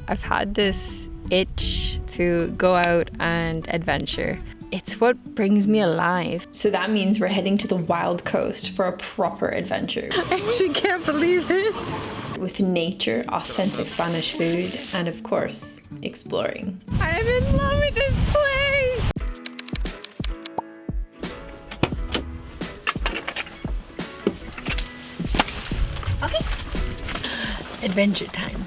I've had this itch to go out and adventure. It's what brings me alive. So that means we're heading to the wild coast for a proper adventure. I actually can't believe it. With nature, authentic Spanish food, and of course, exploring. I'm in love with this place. Okay. Adventure time.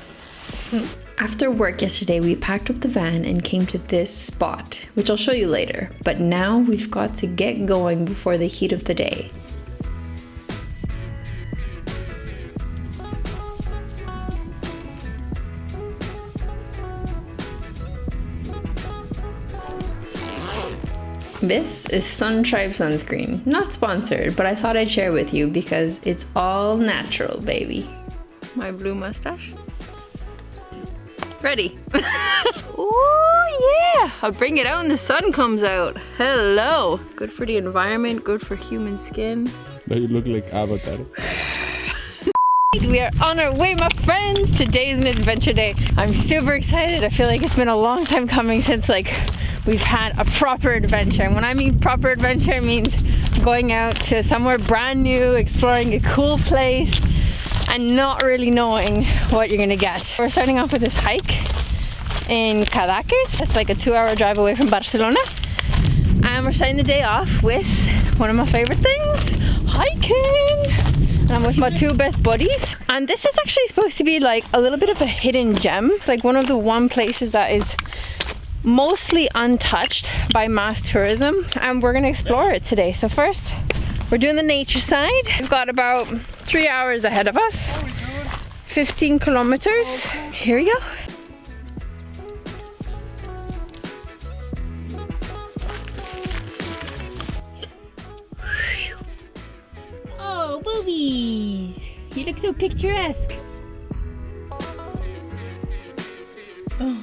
After work yesterday, we packed up the van and came to this spot, which I'll show you later. But now we've got to get going before the heat of the day. This is Sun Tribe sunscreen. Not sponsored, but I thought I'd share with you because it's all natural, baby. My blue mustache. Ready. Oh yeah, I'll bring it out when the sun comes out. Hello. Good for the environment, good for human skin. Now you look like Avatar. We are on our way, my friends. Today is an adventure day. I'm super excited. I feel like it's been a long time coming since we've had a proper adventure. And when I mean proper adventure, it means going out to somewhere brand new, exploring a cool place, and not really knowing what you're gonna get. We're starting off with this hike in Cadaqués. It's like a 2-hour drive away from Barcelona. And we're starting the day off with one of my favorite things, hiking. And I'm with my 2 best buddies. And this is actually supposed to be like a little bit of a hidden gem. It's like one of the one places that is mostly untouched by mass tourism. And we're gonna explore it today. So first, we're doing the nature side. We've got about 3 hours ahead of us. 15 kilometers. Here we go. Oh, boobies! You look so picturesque. Oh.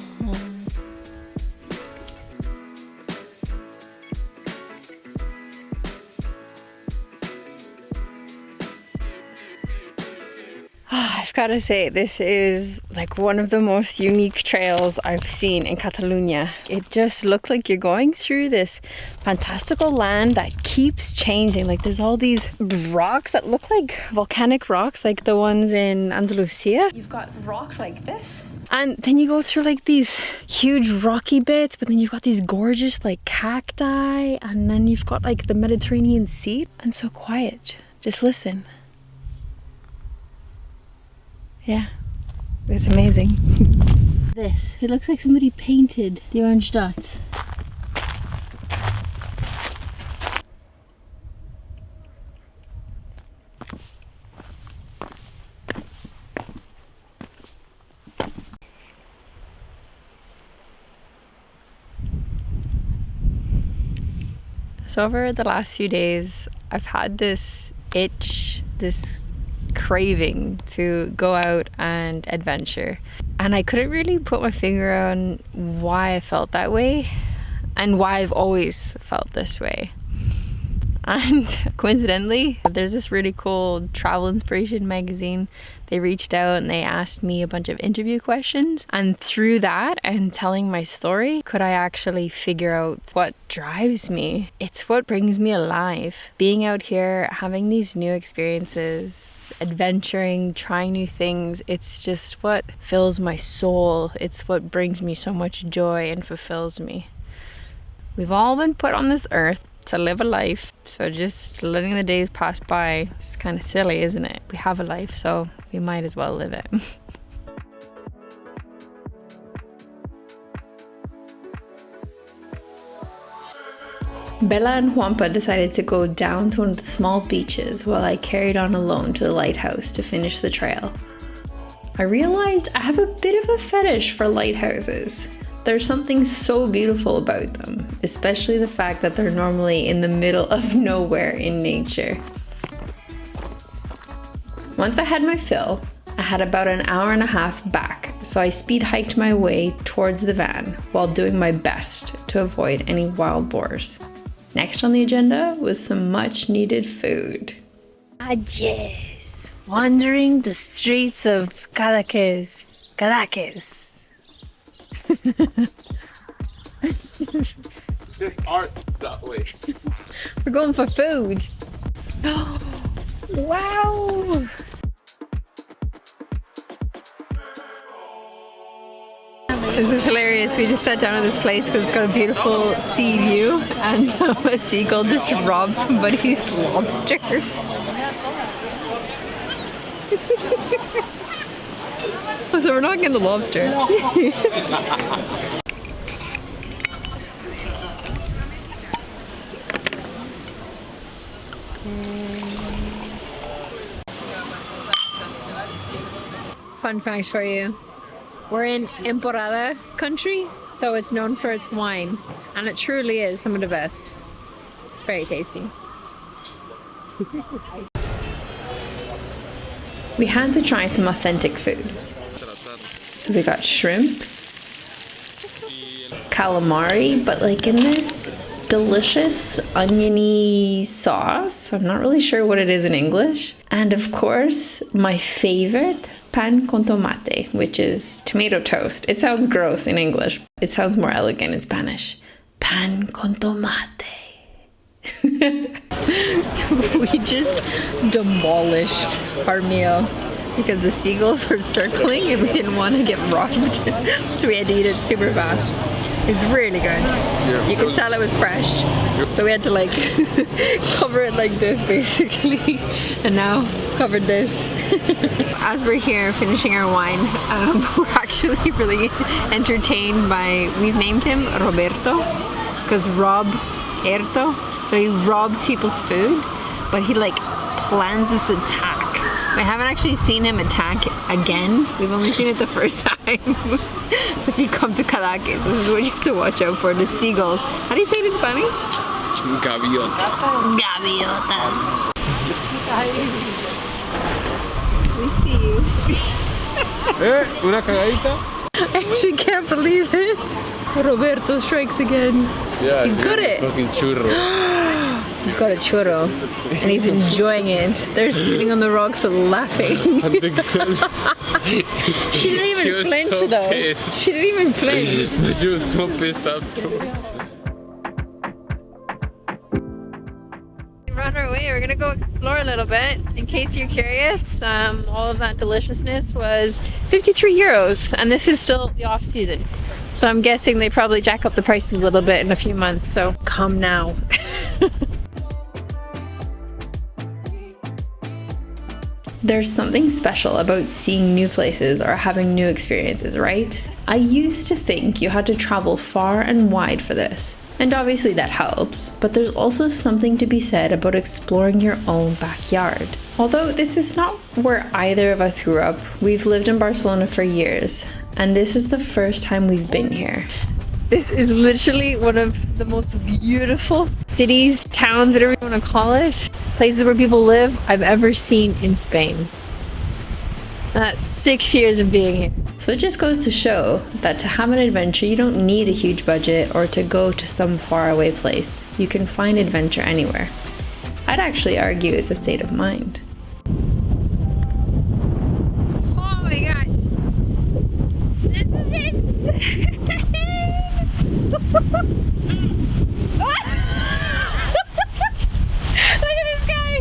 I've got to say, this is like one of the most unique trails I've seen in Catalonia. It just looks like you're going through this fantastical land that keeps changing. Like there's all these rocks that look like volcanic rocks, like the ones in Andalusia. You've got rock like this. And then you go through like these huge rocky bits, but then you've got these gorgeous like cacti, and then you've got like the Mediterranean Sea. And so quiet. Just listen. Yeah, it's amazing. It looks like somebody painted the orange dots. So over the last few days, I've had this itch, this craving to go out and adventure, and I couldn't really put my finger on why I felt that way and why I've always felt this way. And coincidentally, there's this really cool travel inspiration magazine. They reached out and they asked me a bunch of interview questions, and through that and telling my story, could I actually figure out what drives me? It's what brings me alive. Being out here, having these new experiences, adventuring, trying new things, it's just what fills my soul. It's what brings me so much joy and fulfills me. We've all been put on this earth to live a life, so just letting the days pass by is kind of silly, isn't it? We have a life, so we might as well live it. Bella and Juanpa decided to go down to one of the small beaches while I carried on alone to the lighthouse to finish the trail. I realized I have a bit of a fetish for lighthouses. There's something so beautiful about them, especially the fact that they're normally in the middle of nowhere in nature. Once I had my fill, I had about an hour and a half back, so I speed hiked my way towards the van while doing my best to avoid any wild boars. Next on the agenda was some much needed food. Yes, wandering the streets of Cadaqués. There's art that way. We're going for food. Wow. This is hilarious. We just sat down at this place because it's got a beautiful sea view, and a seagull just robbed somebody's lobster. So we're not getting the lobster. Fun fact for you. We're in Emporada country, so it's known for its wine, and it truly is some of the best. It's very tasty. We had to try some authentic food. So we got shrimp, calamari, but like in this delicious oniony sauce. I'm not really sure what it is in English. And of course, my favorite, pan con tomate, which is tomato toast. It sounds gross in English. It sounds more elegant in Spanish. Pan con tomate. We just demolished our meal because the seagulls are circling and we didn't want to get robbed. So we had to eat it super fast. It's really good. Yeah, you could tell it was fresh. So we had to like cover it like this basically. And now covered this. As we're here finishing our wine, we're actually really entertained by, we've named him Roberto because Rob Erto. So he robs people's food, but he like plans this attack. I haven't actually seen him attack again. We've only seen it the first time. So if you come to Cadaqués, this is what you have to watch out for, the seagulls. How do you say it in Spanish? Gaviota. Gaviotas. We see you. Una cagadita? I actually can't believe it. Roberto strikes again. Yeah, He's good at it. Fucking churro. He's got a churro and he's enjoying it. They're sitting on the rocks and laughing. She didn't even flinch so though. pissed. She didn't even flinch. She was so pissed after. We're on our way. We're gonna go explore a little bit. In case you're curious, all of that deliciousness was 53 euros, and this is still the off season. So I'm guessing they probably jack up the prices a little bit in a few months. So come now. There's something special about seeing new places or having new experiences, right? I used to think you had to travel far and wide for this. And obviously that helps, but there's also something to be said about exploring your own backyard. Although this is not where either of us grew up, we've lived in Barcelona for years, and this is the first time we've been here. This is literally one of the most beautiful cities, towns, whatever you want to call it, places where people live, I've ever seen in Spain. And that's 6 years of being here. So it just goes to show that to have an adventure, you don't need a huge budget or to go to some faraway place. You can find adventure anywhere. I'd actually argue it's a state of mind. Oh my gosh. This is insane! Look at this guy!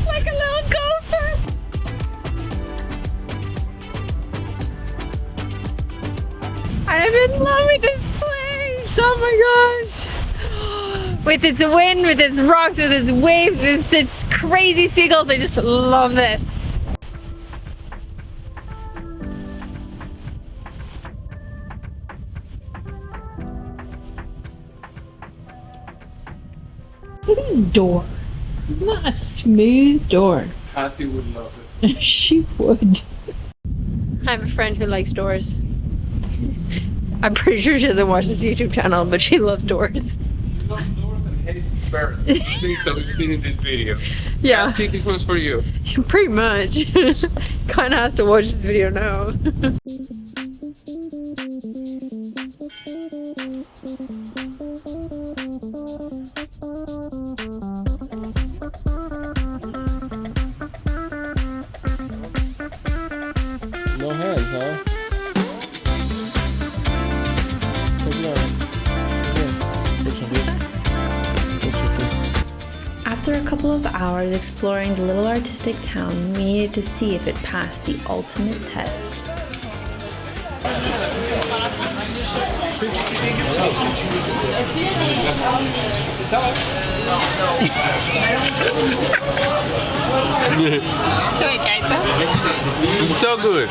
Like a little gopher! I'm in love with this place! Oh my gosh! With its wind, with its rocks, with its waves, with its crazy seagulls, I just love this. Look at this door. Isn't that a smooth door? Kathy would love it. She would. I have a friend who likes doors. I'm pretty sure she doesn't watch this YouTube channel, but she loves doors. She loves doors and hates birds. Things that we've seen in this video. Yeah. I think this one's for you. Pretty much. Kinda has to watch this video now. No hands, huh? Take it out. Take some good. Take some good. After a couple of hours exploring the little artistic town, we needed to see if it passed the ultimate test. It's so good.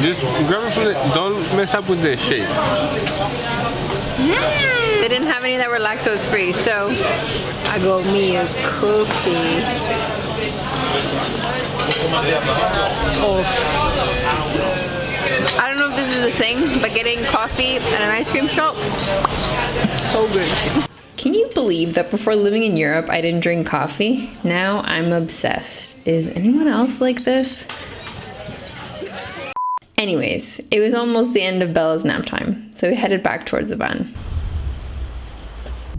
Just grab it from the, don't mess up with the shape. They didn't have any that were lactose free, so I got me a cookie. Oh. I don't know if this is a thing, but getting coffee at an ice cream shop, so good. Can you believe that before living in Europe, I didn't drink coffee? Now I'm obsessed. Is anyone else like this? Anyways, it was almost the end of Bella's nap time, so we headed back towards the van.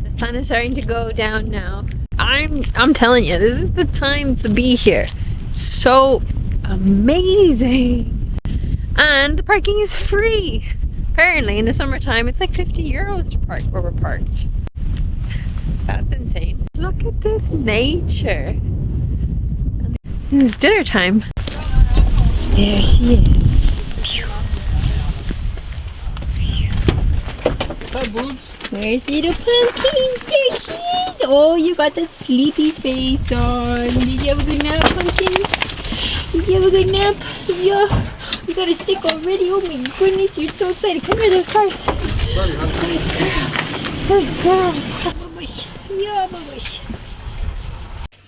The sun is starting to go down now. I'm telling you, this is the time to be here. So amazing. And the parking is free. Apparently in the summertime it's like 50 euros to park where we're parked. That's insane. Look at this nature. It's dinner time. There she is. What's up, boobs? Where's little pumpkin? There she is. Oh, you got that sleepy face on. Did you have a good nap, pumpkin? Did you have a good nap? Yeah. You got a stick already. Oh my goodness, you're so excited. Come here, there's cars. Good girl. Yeah, mamush.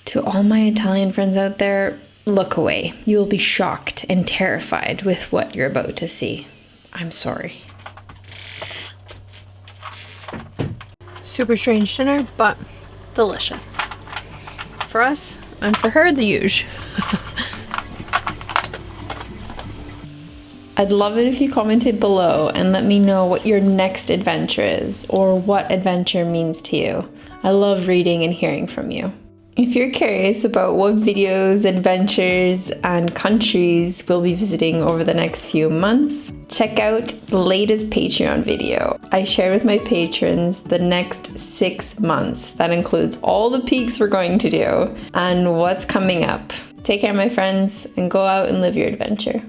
To all my Italian friends out there, look away. You will be shocked and terrified with what you're about to see. I'm sorry. Super strange dinner, but delicious. For us, and for her, the usual. I'd love it if you commented below and let me know what your next adventure is or what adventure means to you. I love reading and hearing from you. If you're curious about what videos, adventures, and countries we'll be visiting over the next few months, check out the latest Patreon video. I shared with my patrons the next 6 months. That includes all the peaks we're going to do and what's coming up. Take care, my friends, and go out and live your adventure.